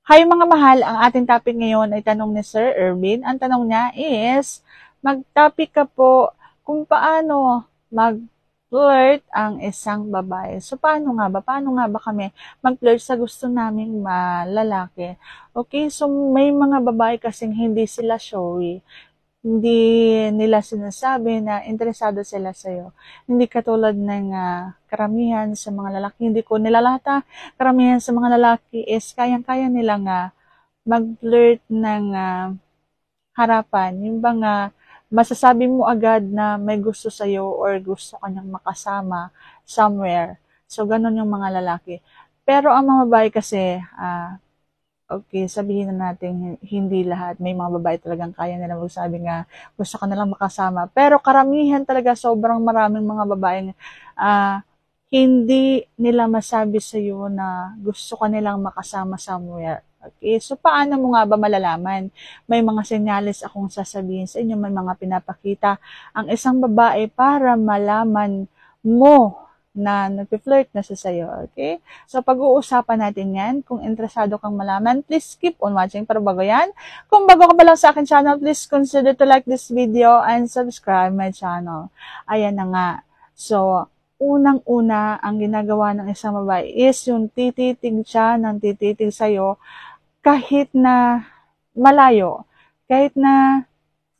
Hi mga mahal, ang ating topic ngayon ay tanong ni Sir Erwin. Ang tanong niya is, mag-topic ka po kung paano mag-flirt ang isang babae. So paano nga ba? Paano nga ba kami mag-flirt sa gusto naming lalaki? Okay, so may mga babae kasing hindi sila showy. Hindi nila sinasabi na interesado sila sa'yo. Hindi katulad ng karamihan sa mga lalaki. Hindi ko nilalata. Karamihan sa mga lalaki is kayang-kaya nilang mag-flirt ng harapan. Yung bang masasabi mo agad na may gusto sa'yo or gusto kanyang makasama somewhere. So, ganun yung mga lalaki. Pero ang mga babae kasi, okay, sabihin na natin hindi lahat. May mga babae talagang kaya nila magsabi nga gusto ka nalang makasama. Pero karamihan talaga sobrang maraming mga babaeng hindi nila masabi sa iyo na gusto ka nilang makasama somewhere. Okay, so paano mo nga ba malalaman? May mga senyales akong sasabihin sa inyo, may mga pinapakita ang isang babae para malaman mo na nag-flirt na siya sa'yo, okay? So, pag-uusapan natin yan. Kung interesado kang malaman, please keep on watching. Pero bago yan, kung bago ka pa lang sa akin channel, please consider to like this video and subscribe my channel. Ayan na nga. So, unang-una, ang ginagawa ng isang babae is yung tititig siya ng tititig sa'yo kahit na malayo. Kahit na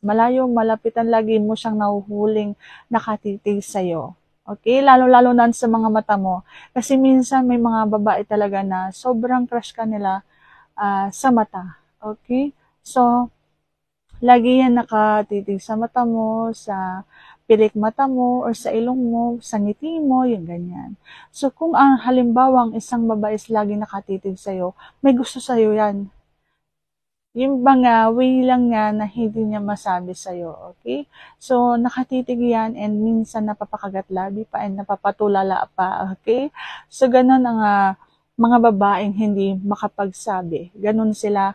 malayo, malapitan, lagi mo siyang nahuhuling nakatitig sa'yo. Okay? Lalo-lalo na sa mga mata mo. Kasi minsan may mga babae talaga na sobrang crush ka nila sa mata. Okay? So, lagi yan nakatitig sa mata mo, sa pilik mata mo, or sa ilong mo, sa ngiti mo, yung ganyan. So, kung ang halimbawa ang isang babae is lagi nakatitig sa'yo, may gusto sa'yo yan. Yung banga, way lang nga na hindi niya masabi sa'yo, okay? So, nakatitig yan and minsan napapakagat labi pa and napapatulala pa, okay? So, ganun ang mga babaeng hindi makapagsabi. Ganun sila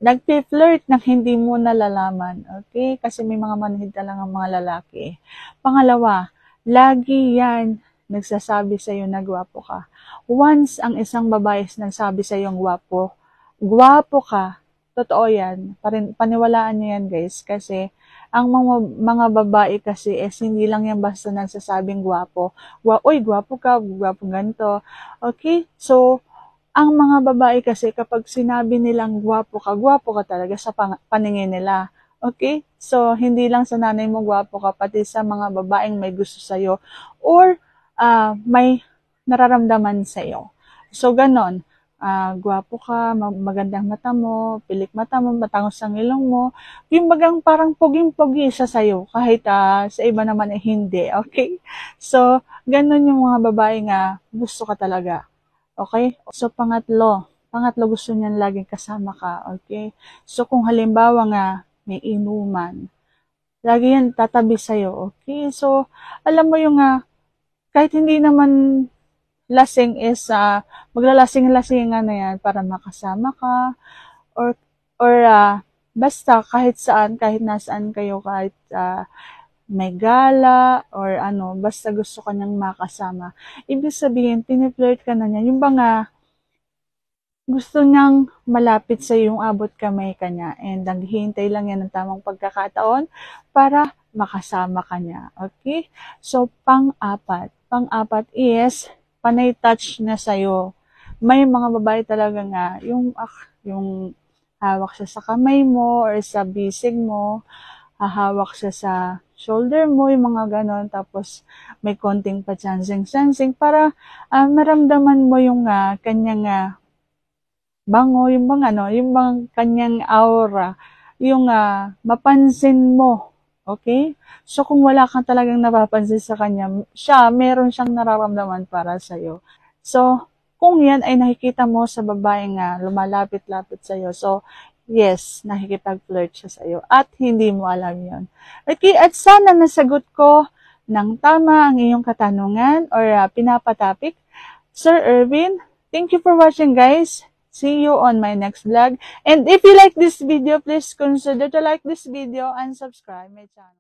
nagpi-flirt nang hindi mo nalalaman, okay? Kasi may mga manhid talaga ang mga lalaki. Pangalawa, lagi yan nagsasabi sa'yo na gwapo ka. Once ang isang babae nagsabi sa'yo gwapo ka, totoo yan. Paniwalaan niyo yan, guys. Kasi, ang mga babae kasi hindi lang yan basta nagsasabing gwapo. Uy, gwapo ka, gwapo ganito. Okay? So, ang mga babae kasi kapag sinabi nilang gwapo ka talaga sa paningin nila. Okay? So, hindi lang sa nanay mo gwapo ka, pati sa mga babaeng may gusto sa'yo or may nararamdaman sa'yo. So, ganon. Gwapo ka, magandang mata mo, pilik mata mo, matangos ang ilong mo, yung bagang parang puging-pugi siya sa'yo, kahit sa iba naman hindi, okay? So, ganun yung mga babae nga gusto ka talaga, okay? So, pangatlo gusto niyan laging kasama ka, okay? So, kung halimbawa nga may inuman, lagi yan tatabi sa'yo, okay? So, alam mo yung kahit hindi naman lasing is maglalasing-lasingan na yan para makasama ka or basta kahit saan, kahit nasaan kayo, kahit may gala or basta gusto ka niyang makasama. Ibig sabihin, piniflirt ka na niya. Yung banga gusto niyang malapit sa yung abot kamay ka niya and naghihintay lang yan ng tamang pagkakataon para makasama ka niya. Okay? So, pang-apat is panay touch na sa'yo. May mga babae talaga nga, yung hawak siya sa kamay mo or sa bisig mo, hahawak siya sa shoulder mo, yung mga ganon, tapos may konting pa-chancing para maramdaman mo yung kanyang bango, yung bang kanyang aura, yung mapansin mo. Okay? So, kung wala kang talagang napapansin sa kanya, meron siyang nararamdaman para sa'yo. So, kung yan ay nakikita mo sa babaeng lumalapit-lapit sa'yo, so, yes, nakikipag-flirt siya sa'yo at hindi mo alam yon. Okay? At sana nasagot ko ng tama ang iyong katanungan or pinapatapik. Sir Erwin, thank you for watching, guys. See you on my next vlog. And if you like this video, please consider to like this video and subscribe my channel.